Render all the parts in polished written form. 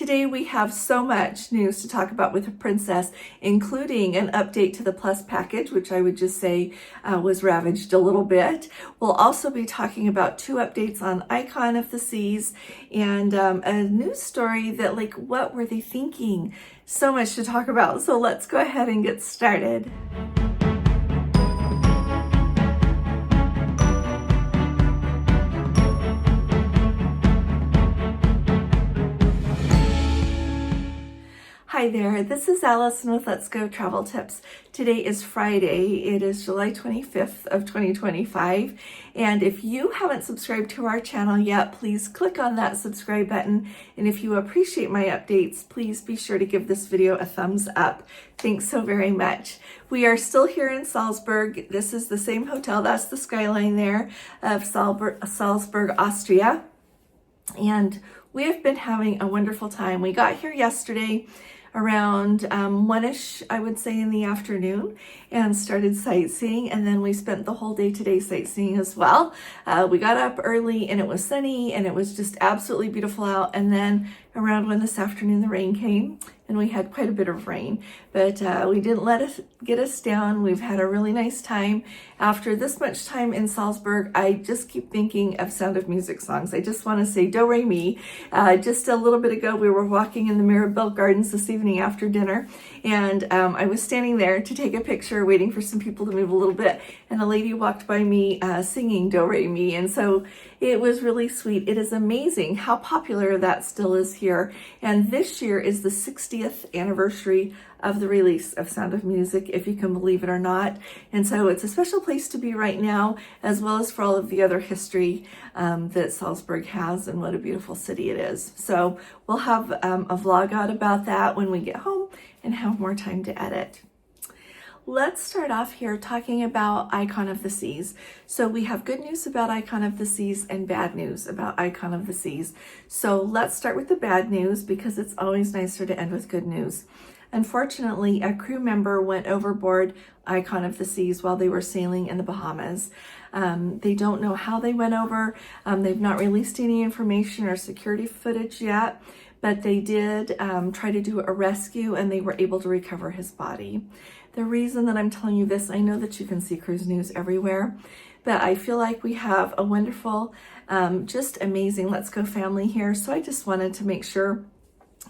Today we have so much news to talk about with the Princess, including an update to the Plus package, which I would just say was ravaged a little bit. We'll also be talking about 2 updates on Icon of the Seas and a news story that, like, what were they thinking? So much to talk about, so let's go ahead and get started. Hi there, this is Allison with Let's Go Travel Tips. Today is Friday. It is July 25th of 2025. And if you haven't subscribed to our channel yet, please click on that subscribe button. And if you appreciate my updates, please be sure to give this video a thumbs up. Thanks so very much. We are still here in Salzburg. This is the same hotel. That's the skyline there of Salzburg, Austria. And we have been having a wonderful time. We got here yesterday around 1-ish, I would say, in the afternoon, and started sightseeing, and then we spent the whole day today sightseeing as well. We got up early and it was sunny and it was just absolutely beautiful out, and then around 1 this afternoon the rain came and we had quite a bit of rain, but we didn't let it get us down. We've had a really nice time. After this much time in Salzburg, I just keep thinking of Sound of Music songs. I just want to say do re mi. Just a little bit ago we were walking in the Mirabelle Gardens this evening after dinner, and I was standing there to take a picture waiting for some people to move a little bit, and a lady walked by me singing do re mi, and so it was really sweet. It is amazing how popular that still is here, and this year is the 60th anniversary of the release of Sound of Music, if you can believe it or not. And so it's a special place to be right now, as well as for all of the other history that Salzburg has, and what a beautiful city it is. So we'll have a vlog out about that when we get home and have more time to edit. Let's start off here talking about Icon of the Seas. So we have good news about Icon of the Seas and bad news about Icon of the Seas. So let's start with the bad news, because it's always nicer to end with good news. Unfortunately, a crew member went overboard Icon of the Seas while they were sailing in the Bahamas. They don't know how they went over. They've not released any information or security footage yet, but they did try to do a rescue, and they were able to recover his body. The reason that I'm telling you this, I know that you can see cruise news everywhere, but I feel like we have a wonderful, just amazing Let's Go family here. So I just wanted to make sure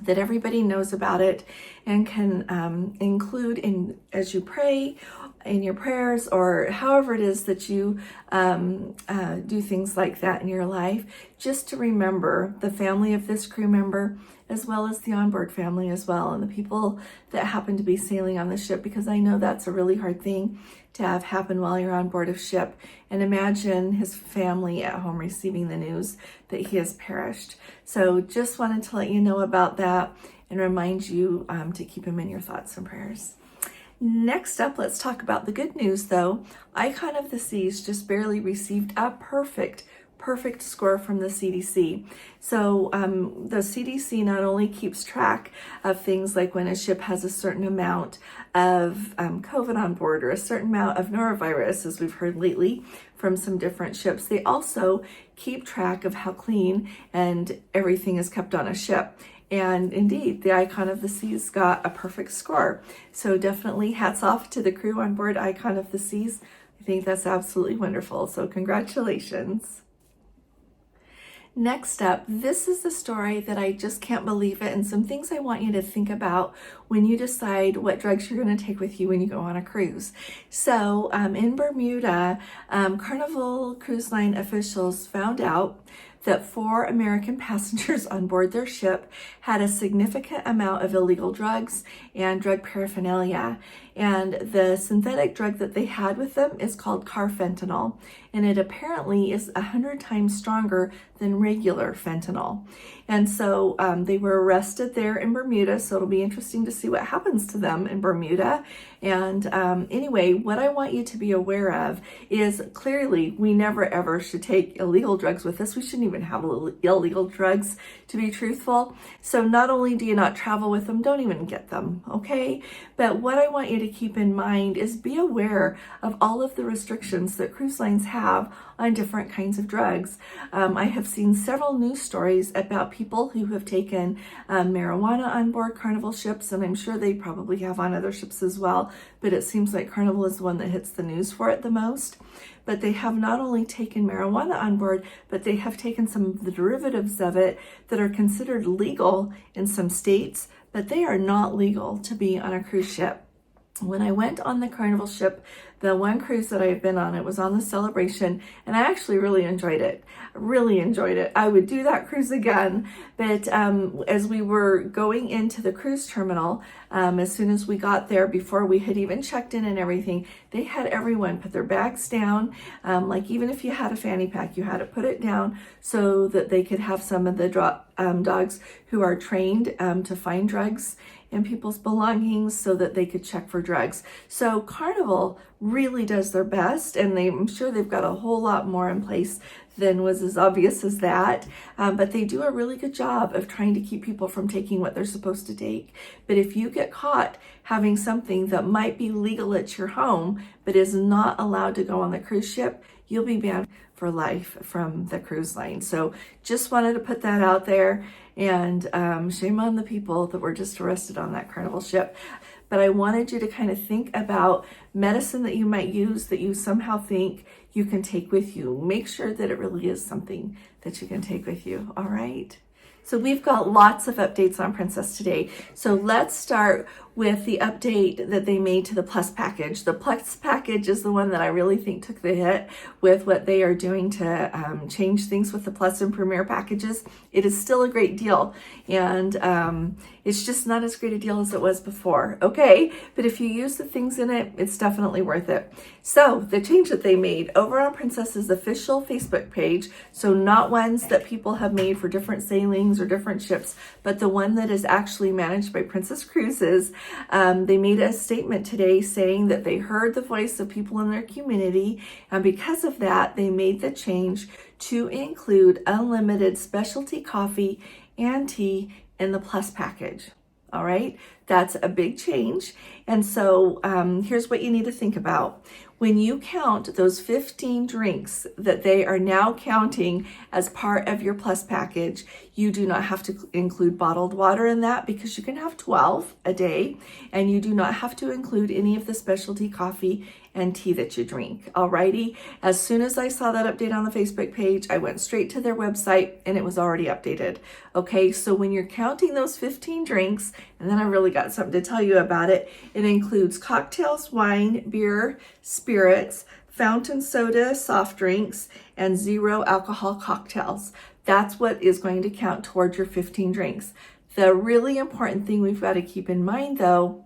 that everybody knows about it and can include in, as you pray, in your prayers, or however it is that you do things like that in your life, just to remember the family of this crew member, as well as the onboard family as well, and the people that happen to be sailing on the ship, because I know that's a really hard thing to have happen while you're on board of ship. And imagine his family at home receiving the news that he has perished. So just wanted to let you know about that and remind you to keep him in your thoughts and prayers. Next up, let's talk about the good news though. Icon of the Seas just barely received a perfect score from the CDC. So the CDC not only keeps track of things like when a ship has a certain amount of COVID on board, or a certain amount of norovirus, as we've heard lately from some different ships, they also keep track of how clean and everything is kept on a ship. And indeed, the Icon of the Seas got a perfect score. So definitely hats off to the crew on board Icon of the Seas. I think that's absolutely wonderful. So congratulations. Next up, this is the story that I just can't believe it, and some things I want you to think about when you decide what drugs you're going to take with you when you go on a cruise. So in Bermuda, Carnival Cruise Line officials found out that 4 American passengers on board their ship had a significant amount of illegal drugs and drug paraphernalia. And the synthetic drug that they had with them is called carfentanil, and it apparently is 100 times stronger than regular fentanyl. And so they were arrested there in Bermuda, so it'll be interesting to see what happens to them in Bermuda. And anyway, what I want you to be aware of is, clearly we never ever should take illegal drugs with us. We shouldn't even have illegal drugs, to be truthful. So not only do you not travel with them, don't even get them, okay? But what I want you to keep in mind is be aware of all of the restrictions that cruise lines have have on different kinds of drugs. I have seen several news stories about people who have taken marijuana on board Carnival ships, and I'm sure they probably have on other ships as well, but it seems like Carnival is the one that hits the news for it the most. But they have not only taken marijuana on board, but they have taken some of the derivatives of it that are considered legal in some states, but they are not legal to be on a cruise ship. When I went on the Carnival ship, the one cruise that I've been on, it was on the Celebration, and I actually really enjoyed it. I would do that cruise again, but as we were going into the cruise terminal, as soon as we got there, before we had even checked in and everything, they had everyone put their bags down. Like even if you had a fanny pack, you had to put it down so that they could have some of the dogs who are trained to find drugs in people's belongings so that they could check for drugs. So Carnival really does their best, and I'm sure they've got a whole lot more in place than was as obvious as that. But they do a really good job of trying to keep people from taking what they're supposed to take. But if you get caught having something that might be legal at your home, but is not allowed to go on the cruise ship, you'll be banned for life from the cruise line. So just wanted to put that out there, and shame on the people that were just arrested on that Carnival ship. But I wanted you to kind of think about medicine that you might use that you somehow think you can take with you. Make sure that it really is something that you can take with you, all right? So we've got lots of updates on Princess today. So let's start with the update that they made to the Plus package. The Plus package is the one that I really think took the hit with what they are doing to change things with the Plus and Premier packages. It is still a great deal, and it's just not as great a deal as it was before, okay? But if you use the things in it, it's definitely worth it. So the change that they made over on Princess's official Facebook page, so not ones that people have made for different sailings or different ships, but the one that is actually managed by Princess Cruises, they made a statement today saying that they heard the voice of people in their community, and because of that, they made the change to include unlimited specialty coffee and tea in the Plus package. All right, that's a big change. And so here's what you need to think about. When you count those 15 drinks that they are now counting as part of your Plus package, you do not have to include bottled water in that because you can have 12 a day, and you do not have to include any of the specialty coffee and tea that you drink. Alrighty, as soon as I saw that update on the Facebook page, I went straight to their website and it was already updated. Okay, so when you're counting those 15 drinks, and then I really got something to tell you about it, it includes cocktails, wine, beer, spirits, fountain soda, soft drinks, and 0 alcohol cocktails. That's what is going to count towards your 15 drinks. The really important thing we've got to keep in mind though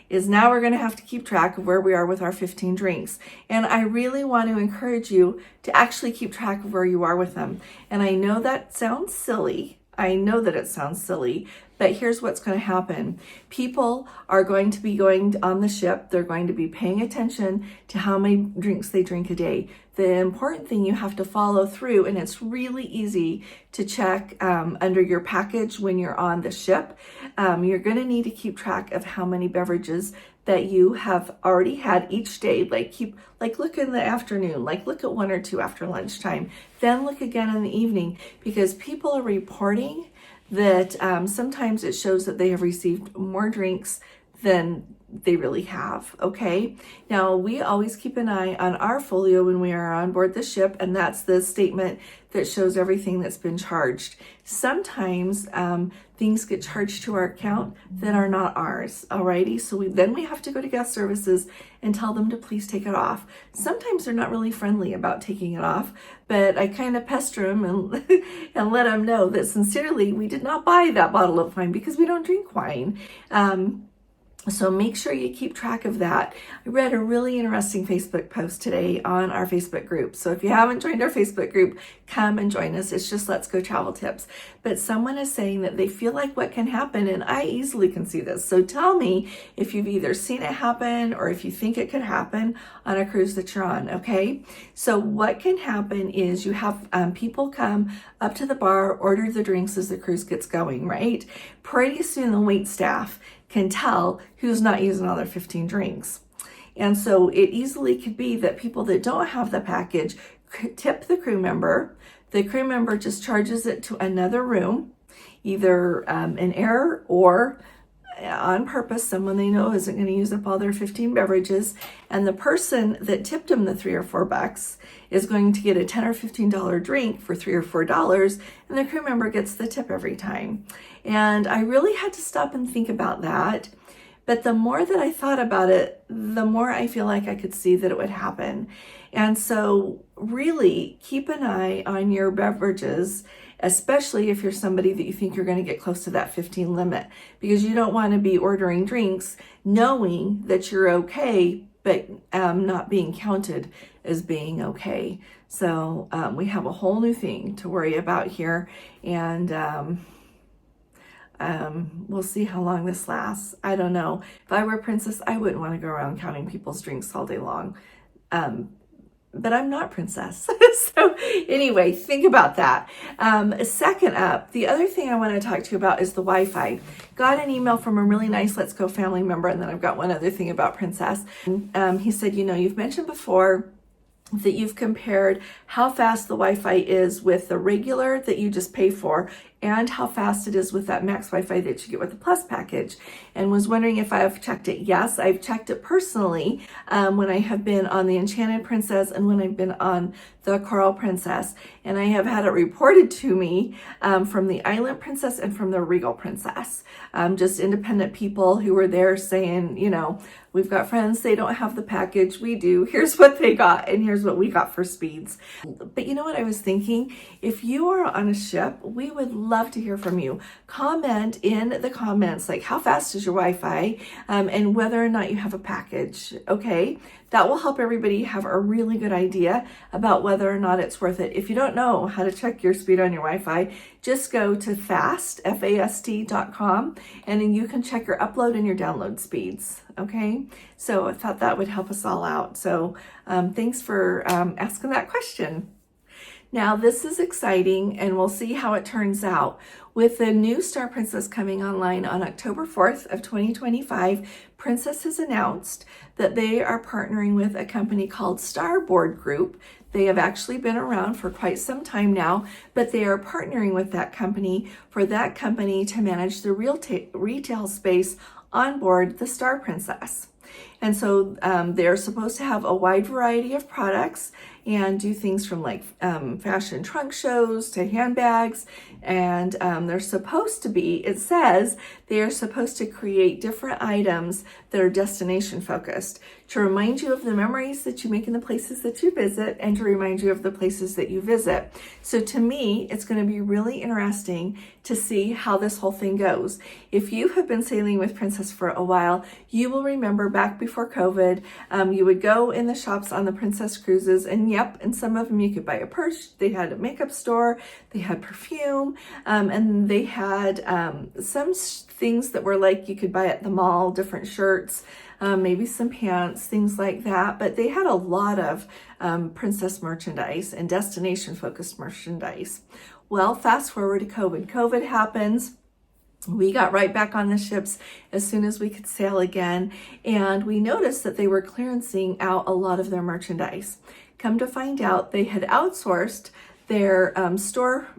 is now we're going to have to keep track of where we are with our 15 drinks. And I really want to encourage you to actually keep track of where you are with them. And I know that sounds silly. I know that it sounds silly, but here's what's going to happen. People are going to be going on the ship. They're going to be paying attention to how many drinks they drink a day. The important thing you have to follow through, and it's really easy to check under your package when you're on the ship. You're going to need to keep track of how many beverages that you have already had each day. Look in the afternoon, look at 1 or 2 after lunchtime, then look again in the evening, because people are reporting that sometimes it shows that they have received more drinks than they really have. Okay, now we always keep an eye on our folio when we are on board the ship, and that's the statement that shows everything that's been charged. Sometimes things get charged to our account that are not ours. Alrighty, so then we have to go to guest services and tell them to please take it off. Sometimes they're not really friendly about taking it off, but I kind of pester them and let them know that sincerely we did not buy that bottle of wine because we don't drink wine. So make sure you keep track of that. I read a really interesting Facebook post today on our Facebook group. So if you haven't joined our Facebook group, come and join us. It's just Let's Go Travel Tips. But someone is saying that they feel like what can happen, and I easily can see this. So tell me if you've either seen it happen or if you think it could happen on a cruise that you're on, okay? So what can happen is you have people come up to the bar, order the drinks as the cruise gets going, right? Pretty soon the wait staff can tell who's not using all their 15 drinks. And so it easily could be that people that don't have the package tip the crew member. The crew member just charges it to another room, either in error or on purpose. Someone they know isn't going to use up all their 15 beverages, and the person that tipped them the $3 or $4 is going to get a $10 or $15 drink for $3 or $4, and the crew member gets the tip every time. And I really had to stop and think about that. But the more that I thought about it, the more I feel like I could see that it would happen. And so really keep an eye on your beverages, especially if you're somebody that you think you're going to get close to that 15 limit, because you don't want to be ordering drinks knowing that you're okay, but not being counted as being okay. So we have a whole new thing to worry about here. And we'll see how long this lasts. I don't know. If I were Princess, I wouldn't want to go around counting people's drinks all day long. But I'm not Princess. So anyway, think about that. Second up, the other thing I want to talk to you about is the Wi-Fi. Got an email from a really nice Let's Go family member, and then I've got one other thing about Princess. He said, you've mentioned before that you've compared how fast the Wi-Fi is with the regular that you just pay for and how fast it is with that Max Wi-Fi that you get with the Plus package, and was wondering if I've checked it. Yes, I've checked it personally when I have been on the Enchanted Princess and when I've been on the Coral Princess, and I have had it reported to me from the Island Princess and from the Regal Princess. Just independent people who were there saying, we've got friends, they don't have the package, we do. Here's what they got, and here's what we got for speeds. But you know what I was thinking? If you are on a ship, we would love to hear from you. Comment in the comments, like how fast is your Wi-Fi, and whether or not you have a package, okay? That will help everybody have a really good idea about whether or not it's worth it. If you don't know how to check your speed on your Wi-Fi, just go to fast.com, and then you can check your upload and your download speeds, okay? So I thought that would help us all out. So thanks for asking that question. Now, this is exciting, and we'll see how it turns out. With the new Star Princess coming online on October 4th of 2025, Princess has announced that they are partnering with a company called Starboard Group. They have actually been around for quite some time now, but they are partnering with that company for that company to manage the retail space on board the Star Princess. And so they're supposed to have a wide variety of products and do things from like fashion trunk shows to handbags. And they're supposed to be, it says, they are supposed to create different items that are destination focused to remind you of the memories that you make in the places that you visit and to remind you of the places that you visit. So to me, it's going to be really interesting to see how this whole thing goes. If you have been sailing with Princess for a while, you will remember back before COVID, you would go in the shops on the Princess cruises, and yep, in some of them you could buy a purse. They had a makeup store, they had perfume, and they had some things that were like you could buy at the mall, different shirts, maybe some pants, things like that. But they had a lot of Princess merchandise and destination focused merchandise. Well, fast forward to COVID. COVID happens. We got right back on the ships as soon as we could sail again, and we noticed that they were clearancing out a lot of their merchandise. Come to find out, they had outsourced their store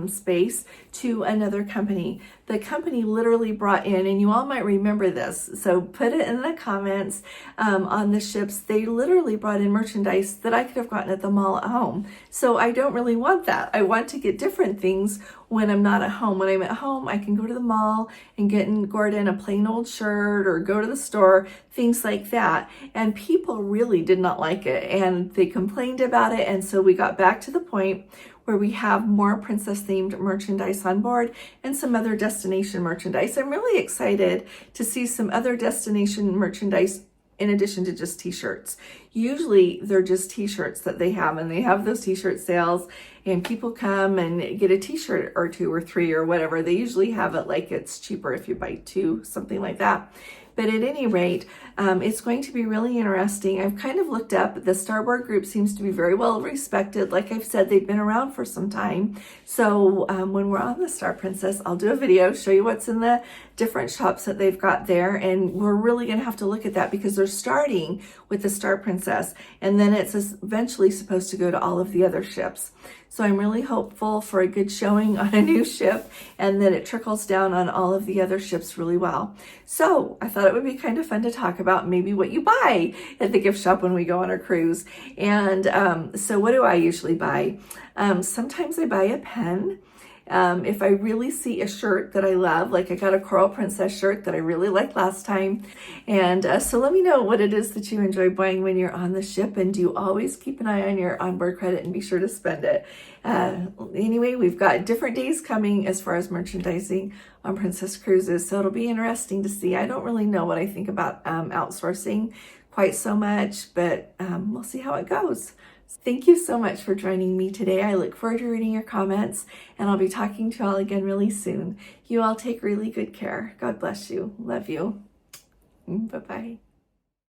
space to another company. The company literally brought in, and you all might remember this, so put it in the comments, on the ships, they literally brought in merchandise that I could have gotten at the mall at home. So I don't really want that. I want to get different things when I'm not at home. When I'm at home, I can go to the mall and get Gordon a plain old shirt or go to the store, things like that. And people really did not like it, and they complained about it. And so we got back to the point where we have more princess themed merchandise on board and some other destination merchandise. I'm really excited to see some other destination merchandise in addition to just t-shirts. Usually they're just t-shirts that they have, and they have those t-shirt sales, and people come and get a t-shirt or two or three or whatever. They usually have it like it's cheaper if you buy two, something like that. But at any rate, it's going to be really interesting. I've kind of looked up, the Starboard group seems to be very well respected. Like I've said, they've been around for some time. So when we're on the Star Princess, I'll do a video, show you what's in the different shops that they've got there. And we're really going to have to look at that because they're starting with the Star Princess. And then it's eventually supposed to go to all of the other ships. So I'm really hopeful for a good showing on a new ship and that it trickles down on all of the other ships really well. So I thought it would be kind of fun to talk about maybe what you buy at the gift shop when we go on our cruise. And so what do I usually buy? Sometimes I buy a pen. If I really see a shirt that I love, like I got a Coral Princess shirt that I really liked last time. And so let me know what it is that you enjoy buying when you're on the ship, and do you always keep an eye on your onboard credit and be sure to spend it. Anyway, we've got different days coming as far as merchandising on Princess Cruises, so it'll be interesting to see. I don't really know what I think about outsourcing quite so much, but we'll see how it goes. Thank you so much for joining me today. I look forward to reading your comments, and I'll be talking to you all again really soon. You all take really good care. God bless you. Love you. Bye-bye.